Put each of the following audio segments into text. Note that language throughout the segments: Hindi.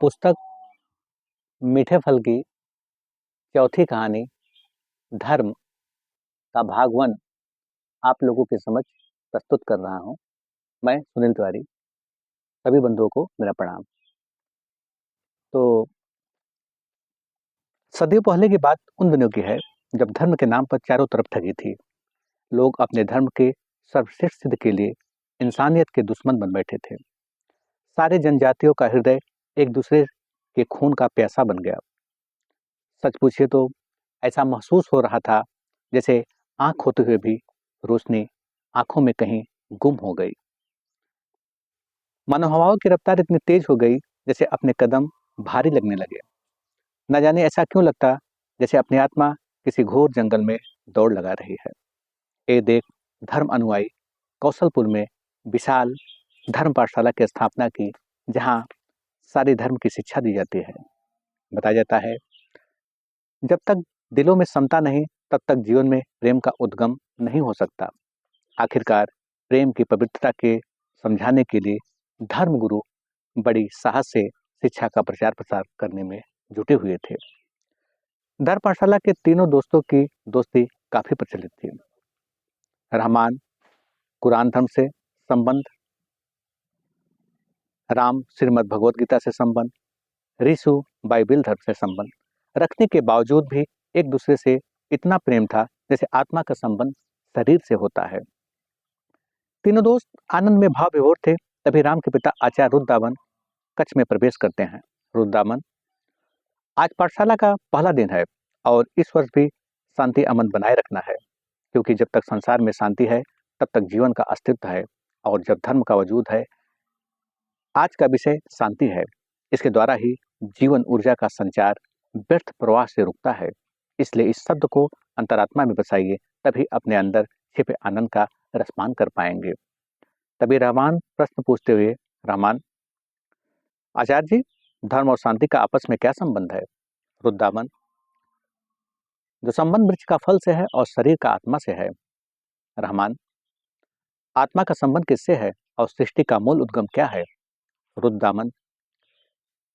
पुस्तक मीठे फल की चौथी कहानी धर्म का भाग 1 आप लोगों के समक्ष प्रस्तुत कर रहा हूँ। मैं सुनील तिवारी। सभी बंधुओं को मेरा प्रणाम। तो सदियों पहले की बात उन दिनों की है जब धर्म के नाम पर चारों तरफ ठगी थी। लोग अपने धर्म के सर्वश्रेष्ठ सिद्ध के लिए इंसानियत के दुश्मन बन बैठे थे। सारे जनजातियों का हृदय एक दूसरे के खून का प्यासा बन गया। सच पूछिए तो ऐसा महसूस हो रहा था जैसे आंख होते हुए भी रोशनी आंखों में कहीं गुम हो गई। मानो हवाओं की रफ्तार इतनी तेज हो गई जैसे अपने कदम भारी लगने लगे। न जाने ऐसा क्यों लगता जैसे अपनी आत्मा किसी घोर जंगल में दौड़ लगा रही है। ए देख, धर्म अनुयायी कौशलपुर में विशाल धर्म पाठशाला की स्थापना की, जहां सारे धर्म की शिक्षा दी जाती है। बताया जाता है जब तक दिलों में समता नहीं तब तक जीवन में प्रेम का उद्गम नहीं हो सकता। आखिरकार प्रेम की पवित्रता के समझाने के लिए धर्मगुरु बड़ी साहस से शिक्षा का प्रचार प्रसार करने में जुटे हुए थे। धर्म पाठशाला के तीनों दोस्तों की दोस्ती काफी प्रचलित थी। रहमान कुरान धर्म से संबंध, राम श्रीमद् भगवत गीता से संबंध, ऋषु बाइबिल धर्म से संबंध रखने के बावजूद भी एक दूसरे से इतना प्रेम था जैसे आत्मा का संबंध शरीर से होता है। तीनों दोस्त आनंद में भाव विभोर थे। तभी राम के पिता आचार्य रुद्रदामन कक्ष में प्रवेश करते हैं। रुद्रदामन, आज पाठशाला का पहला दिन है और इस वर्ष भी शांति अमन बनाए रखना है, क्योंकि जब तक संसार में शांति है तब तक जीवन का अस्तित्व है, और जब धर्म का वजूद है आज का विषय शांति है। इसके द्वारा ही जीवन ऊर्जा का संचार व्यर्थ प्रवाह से रुकता है। इसलिए इस शब्द को अंतरात्मा में बसाइए, तभी अपने अंदर छिपे आनंद का रसपान कर पाएंगे। तभी रहमान प्रश्न पूछते हुए, रहमान, आचार्य जी, धर्म और शांति का आपस में क्या संबंध है? रुद्रदामन, जो संबंध वृक्ष का फल से है और शरीर का आत्मा से है। रहमान, आत्मा का संबंध किससे है और सृष्टि का मूल उद्गम क्या है? रुद्रदामन,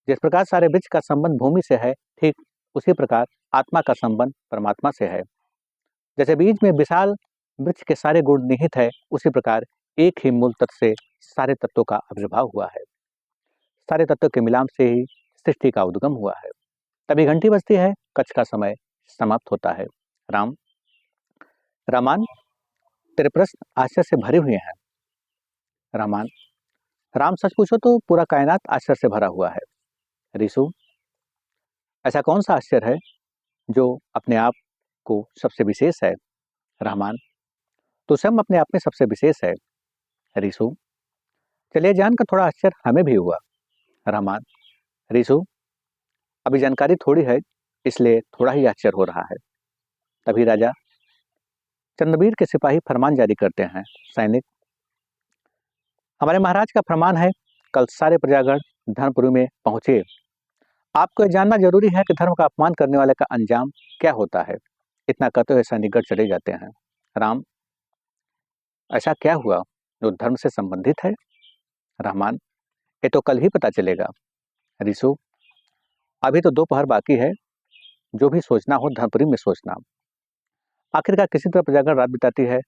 जिस प्रकार सारे वृक्ष का संबंध भूमि से है, ठीक उसी प्रकार आत्मा का संबंध परमात्मा से है। जैसे बीज में विशाल वृक्ष के सारे गुण निहित है, उसी प्रकार एक ही मूल तत्व से सारे तत्वों का आविर्भाव हुआ है। सारे तत्वों के मिलाप से ही सृष्टि का उद्गम हुआ है। तभी घंटी बजती है, कच्छ का समय समाप्त होता है। राम, रामान, तेरे प्रश्न आश्चर्य से भरे हुए हैं। रामान, राम, सच पूछो तो पूरा कायनात आश्चर्य से भरा हुआ है। ऋषु, ऐसा कौन सा आश्चर्य है जो अपने आप को सबसे विशेष है? रहमान, तो स्वयं अपने आप में सबसे विशेष है। ऋषु, चलिए जानकर थोड़ा आश्चर्य हमें भी हुआ। रहमान, ऋषु, अभी जानकारी थोड़ी है, इसलिए थोड़ा ही आश्चर्य हो रहा है। तभी राजा चंद्रवीर के सिपाही फरमान जारी करते हैं, सैनिक, हमारे महाराज का फरमान है, कल सारे प्रजागण धर्मपुरी में पहुंचे। आपको जानना जरूरी है कि धर्म का अपमान करने वाले का अंजाम क्या होता है। इतना कहते हुए सैनिकगढ़ चले जाते हैं। राम, ऐसा क्या हुआ जो धर्म से संबंधित है? रहमान, ये तो कल ही पता चलेगा। ऋषु, अभी तो दोपहर बाकी है, जो भी सोचना हो धर्मपुरी में सोचना। आखिरकार किसी तरह प्रजागण रात बिताती है।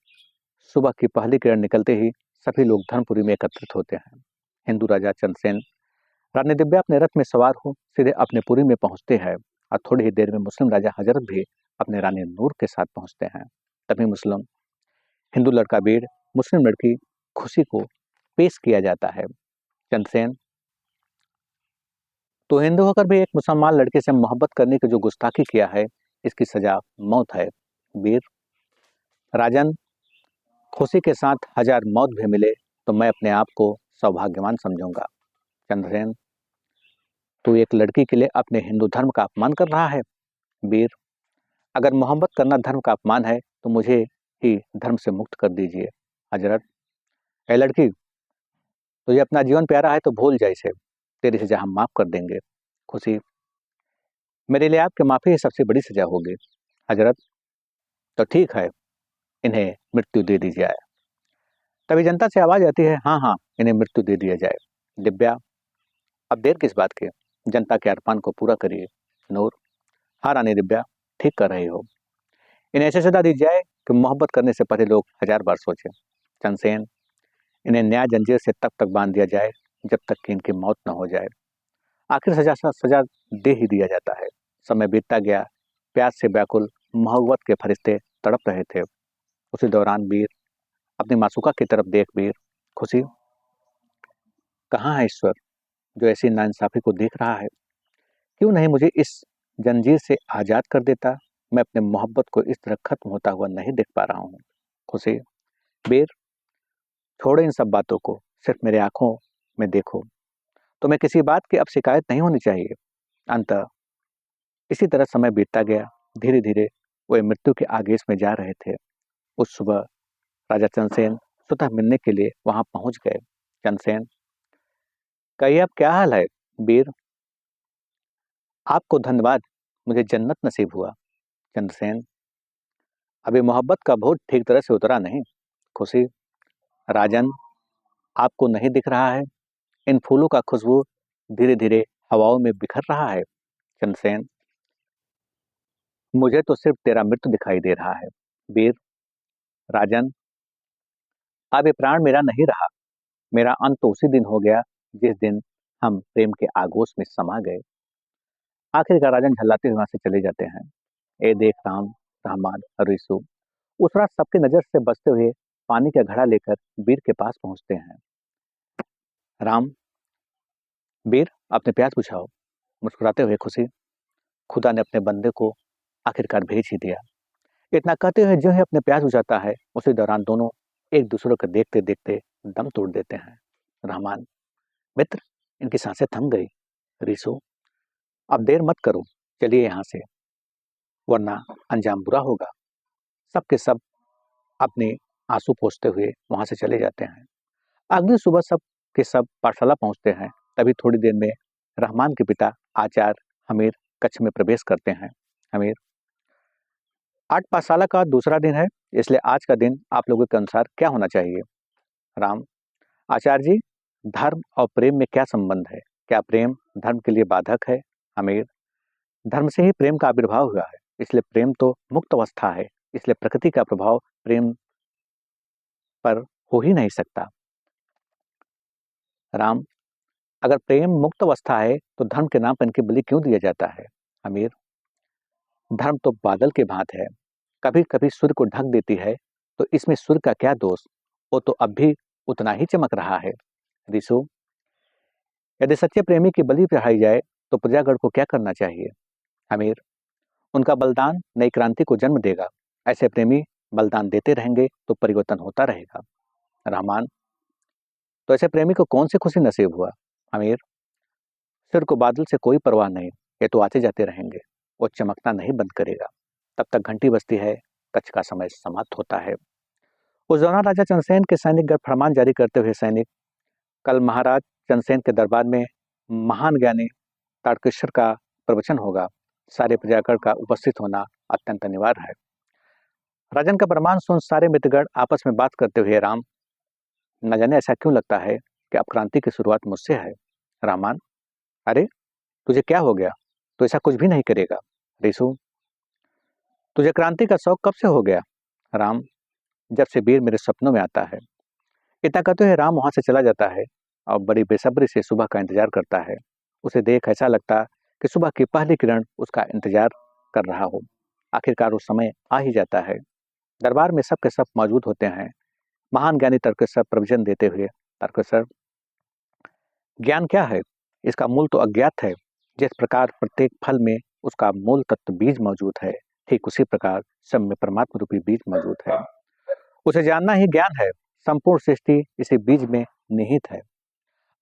सुबह की पहली किरण निकलते ही सभी लोग धर्मपुरी में एकत्रित होते हैं। हिंदू राजा चंद्रसेन रानी दिव्या अपने रथ में सवार हो सीधे अपने पुरी में पहुंचते हैं, और थोड़ी ही देर में मुस्लिम राजा हजरत भी अपने रानी नूर के साथ पहुंचते हैं। तभी मुस्लिम हिंदू लड़का वीर मुस्लिम लड़की खुशी को पेश किया जाता है। चंद्रसेन, तो हिंदू होकर भी एक मुसलमान लड़के से मोहब्बत करने की जो गुस्ताखी किया है, इसकी सजा मौत है। वीर, राजन, खुशी के साथ 1000 मौत भी मिले तो मैं अपने आप को सौभाग्यवान समझूंगा। चंद्रसेन, तू एक लड़की के लिए अपने हिंदू धर्म का अपमान कर रहा है। वीर, अगर मोहब्बत करना धर्म का अपमान है तो मुझे ही धर्म से मुक्त कर दीजिए। हजरत, ए लड़की, तुझे अपना जीवन प्यारा है तो भूल जा इसे, तेरी सजा हम माफ कर देंगे। खुशी, मेरे लिए आपकी माफी ही सबसे बड़ी सजा होगी। हजरत, तो ठीक है, इन्हें मृत्यु दे दी जाए। तभी जनता से आवाज आती है, हाँ हाँ, इन्हें मृत्यु दे दिया जाए। दिव्या, अब देर किस बात की, जनता के अरमान को पूरा करिए। नूर, हाँ रानी दिव्या, ठीक कर रही हो। इन्हें ऐसे सजा दी जाए कि मोहब्बत करने से पहले लोग 1000 बार सोचें। चंदसेन, इन्हें न्याय जंजीर से तब तक बांध दिया जाए जब तक कि इनकी मौत न हो जाए। आखिर सजा सजा दे ही दिया जाता है। समय बीतता गया, प्यास से व्याकुल मोहब्बत के फरिश्ते तड़प रहे थे। उसी दौरान वीर अपनी मासूका की तरफ देख, वीर, खुशी, कहाँ है ईश्वर जो ऐसी नाइंसाफी को देख रहा है? क्यों नहीं मुझे इस जंजीर से आजाद कर देता? मैं अपने मोहब्बत को इस तरह खत्म होता हुआ नहीं देख पा रहा हूँ। खुशी, वीर, छोड़ो इन सब बातों को, सिर्फ मेरे आंखों में देखो। तुम्हें किसी बात की अब शिकायत नहीं होनी चाहिए। अंततः इसी तरह समय बीतता गया। धीरे धीरे वे मृत्यु के आगेश में जा रहे थे। उस सुबह राजा चंद्रसेन स्वतः मिलने के लिए वहां पहुंच गए। चंद्रसेन, कहिए अब क्या हाल है? वीर, आपको धन्यवाद, मुझे जन्नत नसीब हुआ। चंद्रसेन, अभी मोहब्बत का भूत ठीक तरह से उतरा नहीं। खुशी, राजन, आपको नहीं दिख रहा है? इन फूलों का खुशबू धीरे धीरे हवाओं में बिखर रहा है। चंद्रसेन, मुझे तो सिर्फ तेरा मृत्यु दिखाई दे रहा है। वीर, राजन, अब ये प्राण मेरा नहीं रहा। मेरा अंत तो उसी दिन हो गया जिस दिन हम प्रेम के आगोश में समा गए। आखिरकार राजन झल्लाते हुए वहां से चले जाते हैं। ए देख राम, रहमान और रिसु उस रात सबकी नजर से बचते हुए पानी का घड़ा लेकर वीर के पास पहुंचते हैं। राम, वीर, अपने प्यास बुझाओ। मुस्कुराते हुए खुशी, खुदा ने अपने बंदे को आखिरकार भेज ही दिया। इतना कहते हुए जो ही अपने प्यास बुझाता है उसी दौरान दोनों एक दूसरे को देखते देखते दम तोड़ देते हैं। रहमान, मित्र, इनकी सांसें थम गई। रिसु, अब देर मत करो, चलिए यहाँ से, वरना अंजाम बुरा होगा। सबके सब अपने आंसू पोंछते हुए वहां से चले जाते हैं। अगली सुबह सब के सब पाठशाला पहुंचते हैं। तभी थोड़ी देर में रहमान के पिता आचार्य हमीर कक्ष में प्रवेश करते हैं। हमीर, आज पाठशाला का दूसरा दिन है, इसलिए आज का दिन आप लोगों के अनुसार क्या होना चाहिए? राम, आचार्य जी, धर्म और प्रेम में क्या संबंध है? क्या प्रेम धर्म के लिए बाधक है? हमीर, धर्म से ही प्रेम का आविर्भाव हुआ है, इसलिए प्रेम तो मुक्त अवस्था है, इसलिए प्रकृति का प्रभाव प्रेम पर हो ही नहीं सकता। राम, अगर प्रेम मुक्त अवस्था है तो धर्म के नाम पर इनकी बलि क्यों दिया जाता है? अमीर, धर्म तो बादल के भांत है, कभी कभी सूर्य को ढक देती है, तो इसमें सूर्य का क्या दोष? वो तो अब भी उतना ही चमक रहा है। ऋषु, यदि सच्चे प्रेमी की बलि चढ़ाई जाए तो प्रजागण को क्या करना चाहिए? अमीर, उनका बलिदान नई क्रांति को जन्म देगा। ऐसे प्रेमी बलिदान देते रहेंगे तो परिवर्तन होता रहेगा। रहमान, तो ऐसे प्रेमी को कौन सी खुशी नसीब हुआ? अमीर, सिर को बादल से कोई परवाह नहीं, ये तो आते जाते रहेंगे, वो चमकना नहीं बंद करेगा। तब तक घंटी बजती है, कच्छ का समय समाप्त होता है। उस दौरान राजा चंद्रसेन के सैनिक गर्भ फरमान जारी करते हुए सैनिक, कल महाराज चंद्रसेन के दरबार में महान ज्ञानी तारकेश्वर का प्रवचन होगा, सारे प्रजागण का उपस्थित होना अत्यंत अनिवार्य है। राजन का फरमान सुन सारे मित्रगण आपस में बात करते हुए, राम, न जाने ऐसा क्यों लगता है कि अब क्रांति की शुरुआत मुझसे है। रामान, अरे तुझे क्या हो गया? तो ऐसा कुछ भी नहीं करेगा। रिसु, तुझे क्रांति का शौक कब से हो गया? राम, जब से वीर मेरे सपनों में आता है। इतना कहते हुए राम वहां से चला जाता है और बड़ी बेसब्री से सुबह का इंतजार करता है। उसे देख ऐसा लगता कि सुबह की पहली किरण उसका इंतजार कर रहा हो। आखिरकार वो समय आ ही जाता है। दरबार में सब के सब मौजूद होते हैं। महान ज्ञानी तर्केश्वर प्रवचन देते हुए, तर्केश्वर, ज्ञान क्या है? इसका मूल तो अज्ञात है। जिस प्रकार प्रत्येक फल में उसका मूल तत्व बीज मौजूद है, ठीक उसी प्रकार सब में परमात्मा रूपी बीज मौजूद है। उसे जानना ही ज्ञान है। संपूर्ण सृष्टि इसी बीज में निहित है।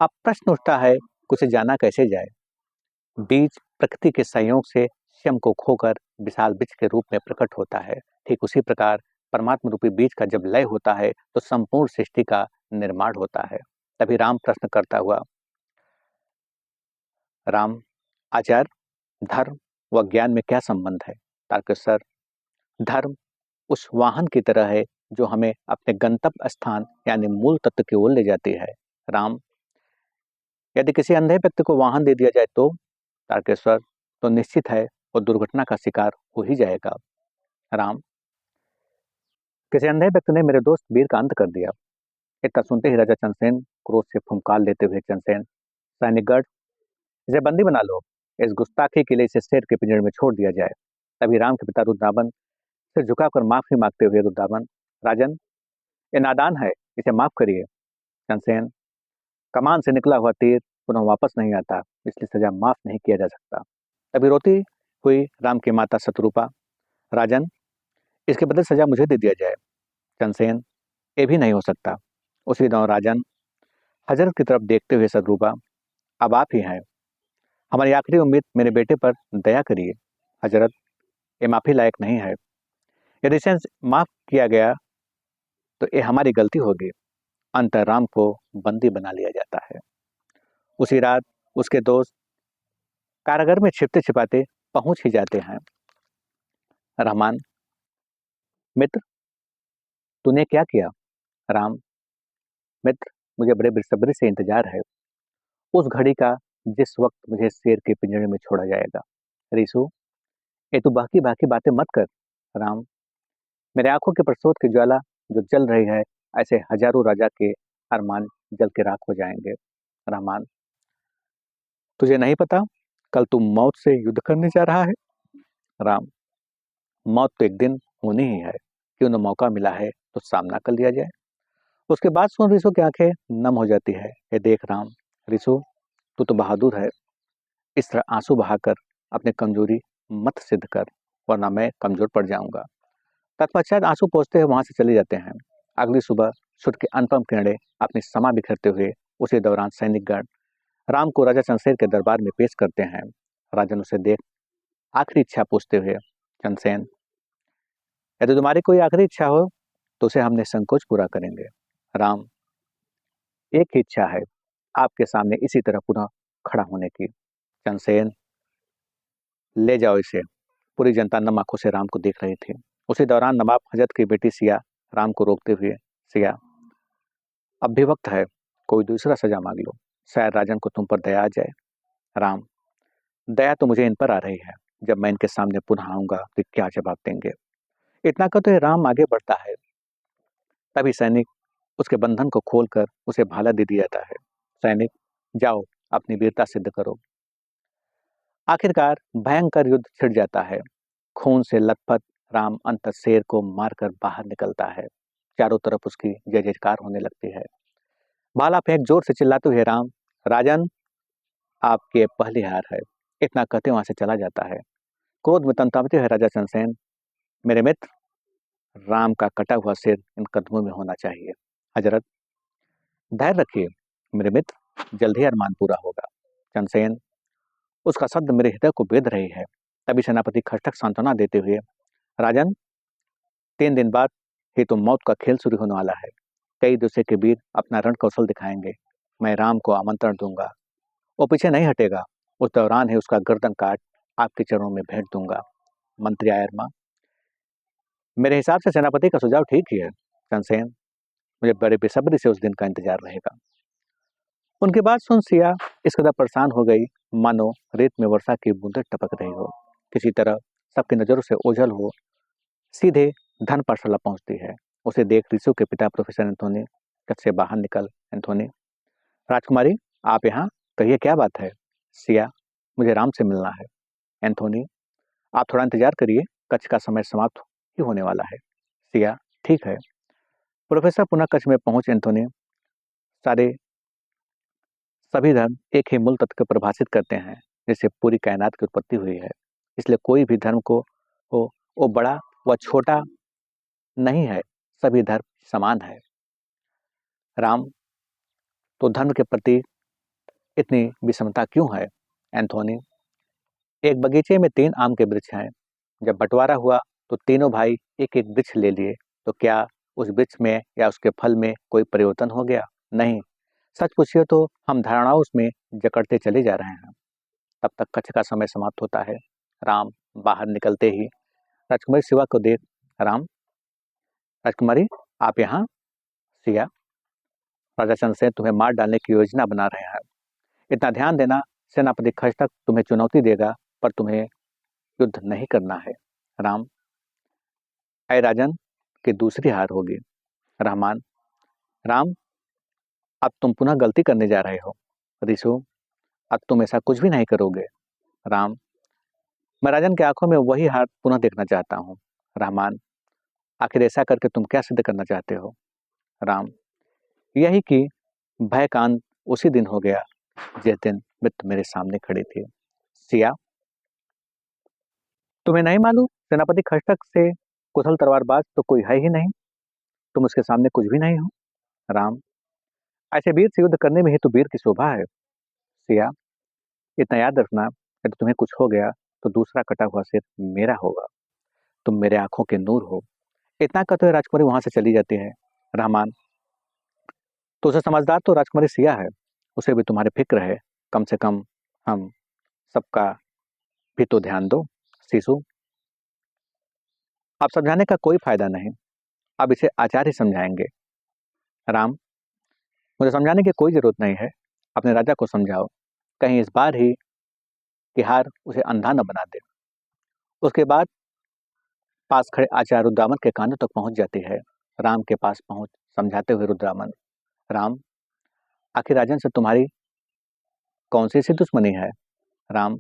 अब प्रश्न उठता है कि उसे जाना कैसे जाए? बीज प्रकृति के संयोग से स्वयं को खोकर विशाल वृक्ष के रूप में प्रकट होता है। ठीक उसी प्रकार परमात्मा रूपी बीज का जब लय होता है तो संपूर्ण सृष्टि का निर्माण होता है। तभी राम प्रश्न करता हुआ, राम, आचार्य, धर्म व ज्ञान में क्या संबंध है? तारकेश्वर, धर्म उस वाहन की तरह है जो हमें अपने गंतव्य स्थान यानी मूल तत्व की ओर ले जाती है। राम, यदि किसी अंधे व्यक्ति को वाहन दे दिया जाए तो तारकेश्वर, तो निश्चित है वो दुर्घटना का शिकार हो ही जाएगा। राम, किसी अंधे व्यक्ति ने मेरे दोस्त वीर का अंत कर दिया। इतना सुनते ही राजा चंद्रसेन क्रोध से फुंकार लेते हुए, चंद्रसेन, सैनिकगढ़, इसे बंदी बना लो। इस गुस्ताखी के लिए इसे शेर के पिंजरे में छोड़ दिया जाए। तभी राम के पिता रुद्रावन सिर झुकाकर माफी मांगते हुए, रुद्रावन, राजन, ये नादान है, इसे माफ करिए। चंद्रसेन, कमान से निकला हुआ तीर पुनः वापस नहीं आता, इसलिए सजा माफ नहीं किया जा सकता। तभी रोती हुई राम की माता शत्रुपा, राजन, इसके बदले सजा मुझे दे दिया जाए। चंद्रसेन, ये भी नहीं हो सकता। उसी दौरान राजन हजरत की तरफ देखते हुए, शत्रुपा, अब आप ही हैं, हमारी आखिरी उम्मीद, मेरे बेटे पर दया करिए। हजरत, ये माफी लायक नहीं है। यदि इसे माफ किया गया तो ये हमारी गलती होगी। अंत राम को बंदी बना लिया जाता है। उसी रात उसके दोस्त कारागार में छिपते छिपाते पहुंच ही जाते हैं। रहमान, मित्र, तूने क्या किया? राम, मित्र, मुझे बड़े बेसब्री से इंतजार है उस घड़ी का जिस वक्त मुझे शेर के पिंजरे में छोड़ा जाएगा। रिसु, ये तू बाकी बाकी बातें मत कर। राम, मेरे आंखों के प्रसोद की ज्वाला जो जल रही है, ऐसे हजारों राजा के अरमान जल के राख हो जाएंगे। रहमान, तुझे नहीं पता कल तू मौत से युद्ध करने जा रहा है? राम, मौत तो एक दिन होनी ही है, क्यों न मौका मिला है तो सामना कर लिया जाए। उसके बाद सुन रिसु की आंखें नम हो जाती है। ये देख राम, रिसु, तू तो बहादुर है, इस तरह आंसू बहाकर अपनी कमजोरी मत सिद्ध कर, वरना मैं कमजोर पड़ जाऊंगा। तत्पश्चात आंसू पोंछते हुए वहां से चले जाते हैं। अगली सुबह सूर्य की अनुपम किरणें अपनी समा बिखरते हुए उसी दौरान सैनिकगण राम को राजा चंद्रसेन के दरबार में पेश करते हैं। राजन उसे देख आखिरी इच्छा पूछते हुए, चंद्रसेन, यदि तुम्हारी कोई आखिरी इच्छा हो तो उसे हम निसंकोच पूरा करेंगे। राम, एक ही इच्छा है, आपके सामने इसी तरह पुनः खड़ा होने की। चंद्रसेन, ले जाओ इसे। पूरी जनता नम आंखों से राम को देख रही थी। उसी दौरान नवाब हजरत की बेटी सिया राम को रोकते हुए, सिया, अब भी वक्त है, कोई दूसरा सजा मांग लो, शायद राजन को तुम पर दया आ जाए। राम, दया तो मुझे इन पर आ रही है, जब मैं इनके सामने पुनः आऊंगा तो क्या जवाब देंगे। इतना कहते राम आगे बढ़ता है। तभी सैनिक उसके बंधन को खोलकर उसे भाला दे दिया जाता है। सैनिक, जाओ अपनी वीरता सिद्ध करो। आखिरकार भयंकर युद्ध छिड़ जाता है। खून से लथपथ राम अंत शेर को मारकर बाहर निकलता है। चारों तरफ उसकी जय जयकार होने लगती है। भाला फेंक जोर से चिल्लाते हुए राम, राजन, आपकी पहली हार है। इतना कहते वहां से चला जाता है। क्रोध में तमतमते हुए राजा चंद्रसेन, मेरे मित्र, राम का कटा हुआ सिर इन कदमों में होना चाहिए। हजरत, धैर्य रखिए मेरे मित्र, जल्द ही अरमान पूरा होगा। चंद्रसेन, उसका शब्द मेरे हृदय को बेध रही है। तभी सेनापति खटक सांत्वना देते हुए, राजन, 3 दिन बाद ही तो मौत का खेल शुरू होने वाला है। कई दिवसों के वीर अपना रण कौशल दिखाएंगे। मैं राम को आमंत्रण दूंगा, वो पीछे नहीं हटेगा। उस दौरान ही उसका गर्दन काट आपके चरणों में भेंट दूंगा। मंत्री आयरमा, मेरे हिसाब से सेनापति का सुझाव ठीक ही है। चंद्रसेन, मुझे बड़े बेसब्री से उस दिन का इंतजार रहेगा। उनकी बात सुन सिया इस कदर परेशान हो गई, मानो रेत में वर्षा की बूंदें टपक रही हो। किसी तरह सबकी नजरों से ओझल हो सीधे धन पाठशाला पहुंचती है। उसे देख रिसु के पिता प्रोफेसर एंथोनी कक्ष से बाहर निकल, एंथोनी, राजकुमारी, आप यहाँ, कहिए क्या बात है? सिया, मुझे राम से मिलना है। एंथोनी, आप थोड़ा इंतजार करिए, कक्ष का समय समाप्त ही होने वाला है। सिया, ठीक है। प्रोफेसर पुनः कक्ष में पहुंच एंथोनी, सारे सभी धर्म एक ही मूल तत्व को परिभाषित करते हैं, जिससे पूरी कायनात की उत्पत्ति हुई है। इसलिए कोई भी धर्म को हो वो बड़ा व छोटा नहीं है, सभी धर्म समान है। राम, तो धर्म के प्रति इतनी विषमता क्यों है? एंथोनी, एक बगीचे में 3 आम के वृक्ष हैं। जब बंटवारा हुआ तो तीनों भाई एक एक वृक्ष ले लिए, तो क्या उस वृक्ष में या उसके फल में कोई परिवर्तन हो गया? नहीं। सच पूछिए तो हम धारणाओं में जकड़ते चले जा रहे हैं। तब तक कक्ष का समय समाप्त होता है। राम बाहर निकलते ही राजकुमारी शिवा को देख, राम, राजकुमारी, आप यहाँ? सिया, राजा चंद्रसेन तुम्हें मार डालने की योजना बना रहे हैं। इतना ध्यान देना सेनापति खशटक तुम्हें चुनौती देगा, पर तुम्हें युद्ध नहीं करना है। राम, ऐ राजन की दूसरी हार होगी। रहमान, राम, अब तुम पुनः गलती करने जा रहे हो। ऋषु, अब तुम ऐसा कुछ भी नहीं करोगे। राम, मैं राजन की आंखों में वही हार पुनः देखना चाहता हूँ। रहमान, आखिर ऐसा करके तुम क्या सिद्ध करना चाहते हो। राम, यही कि भय का अंत उसी दिन हो गया जिस दिन मृत्यु मेरे सामने खड़ी थी। सिया, तुम्हें नहीं मालूम सेनापति खशटक से कुशल तलवारबाज तो कोई है ही नहीं, तुम उसके सामने कुछ भी नहीं हो। राम, ऐसे वीर से युद्ध करने में ही तो वीर की शोभा है। सिया, इतना याद रखना, यदि तुम्हें कुछ हो गया तो दूसरा कटा हुआ सिर मेरा होगा। तुम मेरे आंखों के नूर हो। इतना कहते हुए राजकुमारी वहां से चली जाती है। रहमान, तो उसे समझदार तो राजकुमारी सिया है, उसे भी तुम्हारी फिक्र है। कम से कम हम सबका भी तो ध्यान दो। शिशु, अब समझाने का कोई फायदा नहीं, अब इसे आचार्य ही समझाएंगे। राम, मुझे समझाने की कोई जरूरत नहीं है, अपने राजा को समझाओ, कहीं इस बार ही की हार उसे अंधा न बना दे। उसके बाद पास खड़े आचार्य रुद्रामन के कानों तक पहुंच जाती है। राम के पास पहुंच समझाते हुए रुद्रामन, राम, आखिर राजन से तुम्हारी कौन सी सी दुश्मनी है। राम,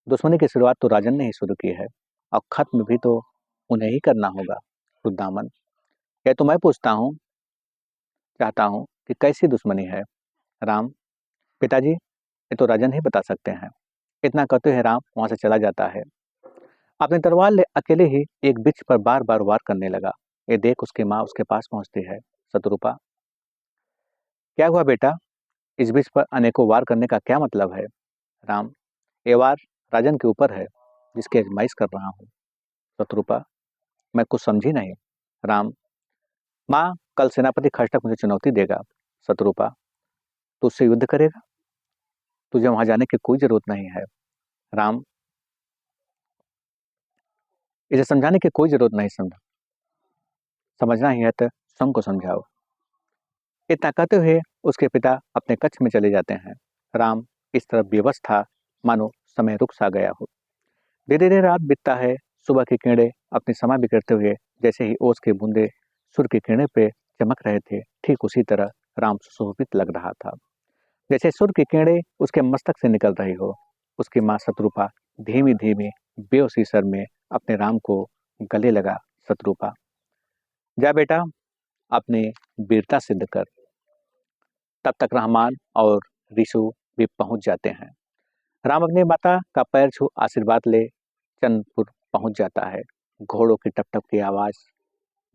दुश्मनी की शुरुआत तो राजन ने ही शुरू की है और खत्म भी तो उन्हें ही करना होगा। रुद्रामन, यह तो मैं पूछता हूँ, चाहता हूँ कि कैसी दुश्मनी है। राम, पिताजी, ये तो राजन ही बता सकते हैं। इतना कहते हुए राम वहां से चला जाता है। अपनी तलवार ले अकेले ही एक वृक्ष पर बार बार वार करने लगा। ये देख उसकी माँ उसके पास पहुंचती है। शत्रुपा, क्या हुआ बेटा, इस वृक्ष पर अनेकों वार करने का क्या मतलब है। राम, ये वार राजन के ऊपर है जिसकी आजमाइश कर रहा हूँ। शत्रुपा, मैं कुछ समझी नहीं। राम, माँ, कल सेनापति खशटक मुझे चुनौती देगा। शत्रुपा, तू उससे युद्ध करेगा, तुझे वहां जाने की कोई जरूरत नहीं है। राम, इसे समझाने की कोई जरूरत नहीं, समझना ही है तो स्वयं को समझाओ। इतना कहते हुए उसके पिता अपने कक्ष में चले जाते हैं। राम इस तरह बेबस था मानो समय रुक सा गया हो। धीरे धीरे रात बीतता है। सुबह की किरणें अपनी समय बिखेरते हुए जैसे ही ओस के बूंदे सूर्य की किरणें पे चमक रहे थे, ठीक उसी तरह राम सुशोभित लग रहा था, जैसे सूर्य की किरणें उसके मस्तक से निकल रही हो। उसकी माँ शत्रुपा धीमी धीमी बेहोशी स्वर में अपने राम को गले लगा। शत्रुपा, जा बेटा, अपनी वीरता सिद्ध कर। तब तक रहमान और ऋषु भी पहुंच जाते हैं। राम अपनी माता का पैर छू आशीर्वाद ले चंद्रपुर पहुंच जाता है। घोड़ों की टप टप की आवाज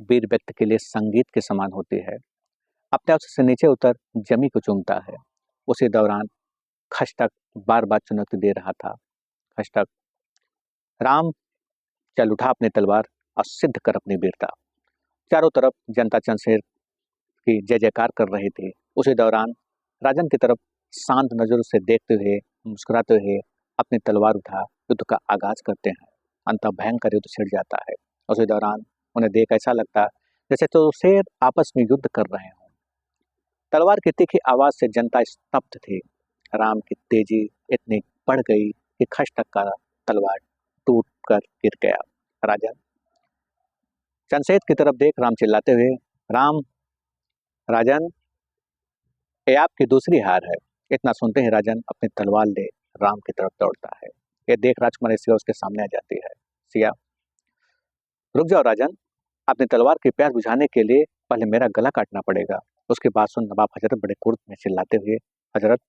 वीर व्यक्ति के लिए संगीत के समान होती है। अपने उस से नीचे उतर जमी को चूमता है। उसी दौरान खशटक बार बार चुनौती दे रहा था। खशटक, राम, चल उठा अपनी तलवार और सिद्ध कर अपनी वीरता। चारों तरफ जनता चंद्रशेर की जय जयकार कर रही थी। उसी दौरान राजन की तरफ शांत नजरों से देखते हुए मुस्कुराते हुए अपनी तलवार उठा युद्ध का आगाज करते हैं। अंत भयंकर युद्ध छिड़ जाता है। उसी दौरान उन्हें देख ऐसा लगता जैसे तो शेर आपस में युद्ध कर रहे हों। तलवार की तीखी आवाज से जनता स्तब्ध थी। राम की तेजी इतनी बढ़ गई कि खशटक का तलवार टूट कर गिर गया। राजन, चंद्रशेर की तरफ देख राम चिल्लाते हुए, राम, राजन, ये आपकी दूसरी हार है। इतना सुनते ही राजन अपनी तलवार ले राम की तरफ दौड़ता है। यह देख राजकुमारी सिया उसके सामने आ जाती है। सिया, रुक जाओ राजन, अपनी तलवार की प्यास बुझाने के लिए पहले मेरा गला काटना पड़ेगा। उसके बाद सुन नवाब हजरत बड़े क्रोध में चिल्लाते हुए, हजरत,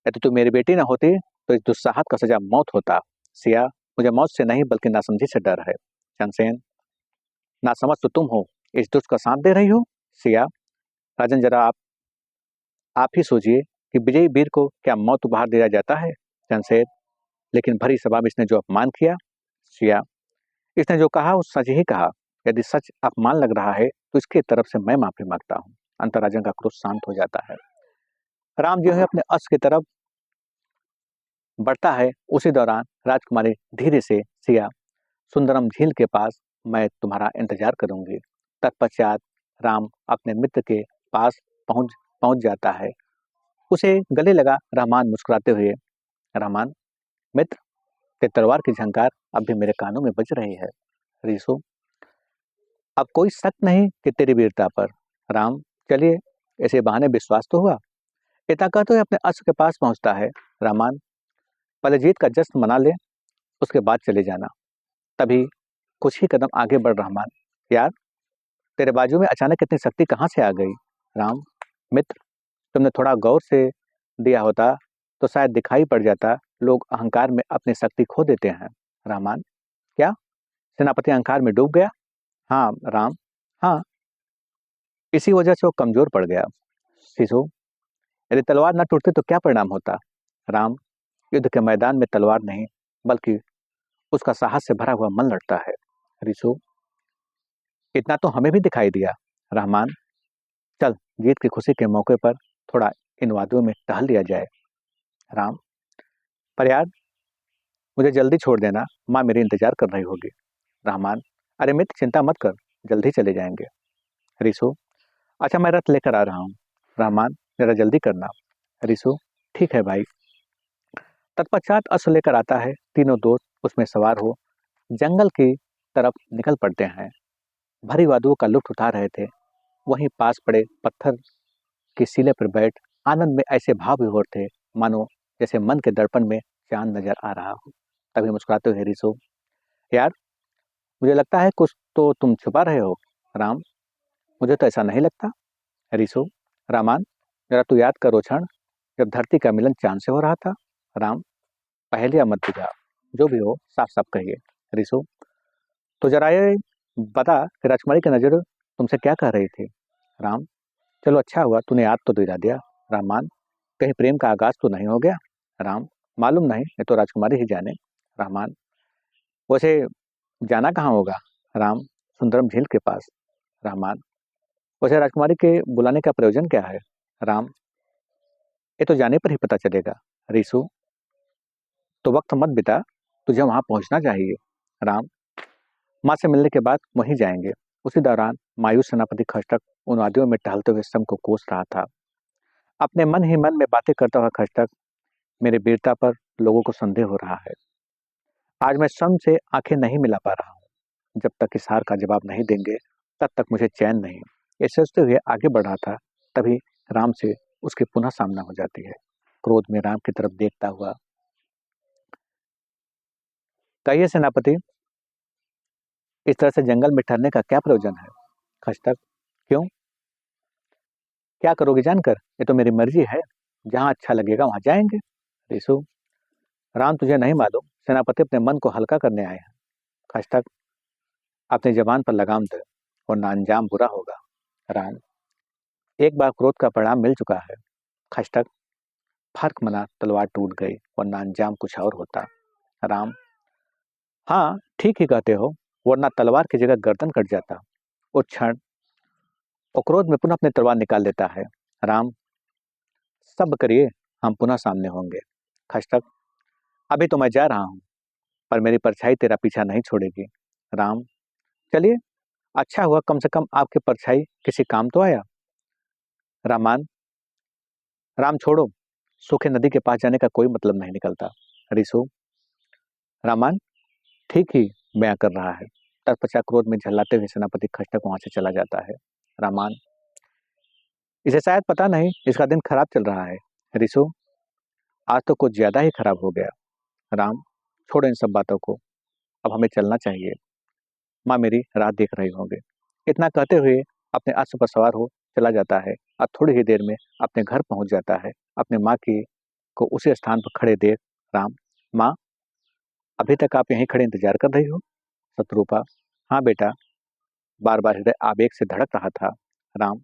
यदि तू मेरी बेटी न होती तो इस दुस्साहत का सजा मौत होता। सिया, मुझे मौत से नहीं बल्कि नासमझी से डर है। चंद्रसेन, नासमझ तो तुम हो, इस दुष्ट का साथ दे रही हो। सिया, राजन, जरा आप ही सोचिए कि विजयी वीर को क्या मौत उपहार दिया जाता है। चंद्रसेन, लेकिन भरी सभा में इसने जो अपमान किया। सिया, इसने जो कहा वो सच ही कहा। यदि सच अपमान लग रहा है तो इसकी तरफ से मैं माफी मांगता हूँ। अंतराजन का क्रोध शांत हो जाता है। राम जो है अपने अस्त्र की तरफ बढ़ता है। उसी दौरान राजकुमारी धीरे से, सिया, सुंदरम झील के पास मैं तुम्हारा इंतजार करूंगी। तत्पश्चात राम अपने मित्र के पास पहुंच पहुंच जाता है। उसे गले लगा रहमान मुस्कुराते हुए। रहमान, मित्र, तेरी तलवार की झंकार अब भी मेरे कानों में बज रही है। रिसु, अब कोई शक नहीं कि तेरी वीरता पर। राम, चलिए, ऐसे बहाने विश्वास तो हुआ। इतना कहते हुए अपने अस्त्र के पास पहुंचता है। रहमान, पहले जीत का जश्न मना ले, उसके बाद चले जाना। तभी कुछ ही कदम आगे बढ़ रहमान, यार, तेरे बाजू में अचानक इतनी शक्ति कहाँ से आ गई? राम, मित्र, तुमने थोड़ा गौर से दिया होता तो शायद दिखाई पड़ जाता। लोग अहंकार में अपनी शक्ति खो देते हैं। रहमान, क्या सेनापति अहंकार में डूब गया? हाँ राम, हाँ, इसी वजह से वो कमजोर पड़ गया। शिशु, यदि तलवार न टूटती तो क्या परिणाम होता? राम, युद्ध के मैदान में तलवार नहीं बल्कि उसका साहस से भरा हुआ मन लड़ता है। ऋषु, इतना तो हमें भी दिखाई दिया। रहमान, चल, जीत की खुशी के मौके पर थोड़ा इन वादियों में टहल लिया जाए। राम, पर यार, मुझे जल्दी छोड़ देना, माँ मेरी इंतजार कर रही होगी। रहमान, अरे मित्र, चिंता मत कर, जल्दी चले जाएंगे। ऋषु, अच्छा, मैं रथ लेकर आ रहा हूँ। रहमान, जरा जल्दी करना। ऋषु, ठीक है भाई। तत्पश्चात अश्व लेकर आता है। तीनों दोस्त उसमें सवार हो जंगल की तरफ निकल पड़ते हैं। भरी वादियों का लुत्फ उठा रहे थे। वहीं पास पड़े पत्थर की सीले पर बैठ आनंद में ऐसे भाव विभोर थे मानो जैसे मन के दर्पण में चांद नजर आ रहा हो। तभी मुस्कुराते हुए ऋषु, यार, मुझे लगता है कुछ तो तुम छुपा रहे हो। राम, मुझे तो ऐसा नहीं लगता। ऋषु, रामान, जरा तू याद करो क्षण जब धरती का मिलन चांद से हो रहा था। राम, पहेलियां मत बुझा, जो भी हो साफ साफ कहिए। ऋषु, तो जरा ये बता कि राजकुमारी की नजर तुमसे क्या कह रही थी? राम, चलो, अच्छा हुआ तूने याद तो दिला दिया। रामान, कहीं प्रेम का आगाज तो नहीं हो गया? राम, मालूम नहीं, ये तो राजकुमारी ही जाने। रहमान, वैसे जाना कहाँ होगा? राम, सुंदरम झील के पास। रहमान, वैसे राजकुमारी के बुलाने का प्रयोजन क्या है? राम, ये तो जाने पर ही पता चलेगा। ऋषु, तो वक्त मत बिता, तुझे वहां पहुंचना चाहिए। राम, माँ से मिलने के बाद वहीं जाएंगे। उसी दौरान मायूस सेनापति खष्टक उन वादियों में टहलते हुए सम को कोस रहा था। अपने मन ही मन में बातें करता हुआ खष्टक, मेरे वीरता पर लोगों को संदेह हो रहा है। आज मैं सम से आंखें नहीं मिला पा रहा हूँ। जब तक इस हार का जवाब नहीं देंगे तब तक मुझे चैन नहीं। ये सोचते हुए आगे बढ़ रहा था, तभी राम से उसके पुनः सामना हो जाती है। क्रोध में राम की तरफ देखता हुआ, कहिए सेनापति, इस तरह से जंगल में ठहरने का क्या प्रयोजन है? खष्टक, क्यों, क्या करोगे जानकर? ये तो मेरी मर्जी है, जहां अच्छा लगेगा वहां जाएंगे। ऋषु, राम, तुझे नहीं मालूम, सेनापति अपने मन को हल्का करने आए हैं। खष्टक, अपनी जबान पर लगाम दे वरना अंजाम बुरा होगा। राम, एक बार क्रोध का परिणाम मिल चुका है। खष्टक, फर्क मना तलवार टूट गई वरना अंजाम कुछ और होता। राम, हाँ, ठीक ही कहते हो, वरना तलवार की जगह गर्दन कट जाता। उस क्षण वो क्रोध में पुनः अपनी तलवार निकाल लेता है। राम, सब करिए, हम पुनः सामने होंगे। खष्टक, अभी तो मैं जा रहा हूँ, पर मेरी परछाई तेरा पीछा नहीं छोड़ेगी। राम, चलिए, अच्छा हुआ कम से कम आपकी परछाई किसी काम तो आया। रामान, राम छोड़ो, सूखे नदी के पास जाने का कोई मतलब नहीं निकलता। ऋषु, रामान, ठीक ही बयां कर रहा है। तत्पश्चात क्रोध में झल्लाते हुए सेनापति खष्टक वहां से चला जाता है। रामान, इसे शायद पता नहीं इसका दिन खराब चल रहा है। ऋषु, आज तो कुछ ज्यादा ही खराब हो गया। राम, छोड़ो इन सब बातों को, अब हमें चलना चाहिए। माँ मेरी राह देख रही होंगे। इतना कहते हुए अपने अश्व पर सवार हो चला जाता है और थोड़ी ही देर में अपने घर पहुंच जाता है। अपने माँ की को उसी स्थान पर खड़े देख राम, माँ, अभी तक आप यहीं खड़े इंतजार कर रही हो? शत्रुपा, हाँ बेटा, बार बार हृदय आवेग से धड़क रहा था। राम,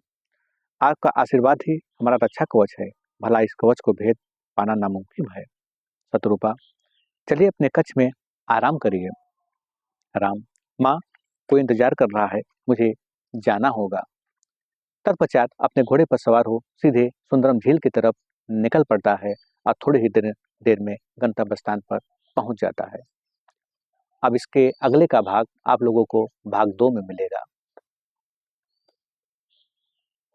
आपका आशीर्वाद ही हमारा रक्षा कवच है, भला इस कवच को भेद पाना नामुमकिन है। शत्रुपा, चलिए अपने कक्ष में आराम करिए। राम, माँ, कोई इंतजार कर रहा है, मुझे जाना होगा। तत्पश्चात अपने घोड़े पर सवार हो सीधे सुंदरम झील की तरफ निकल पड़ता है और थोड़ी ही देर में गंतव्य स्थान पर पहुंच जाता है। अब इसके अगले का भाग आप लोगों को भाग 2 में मिलेगा।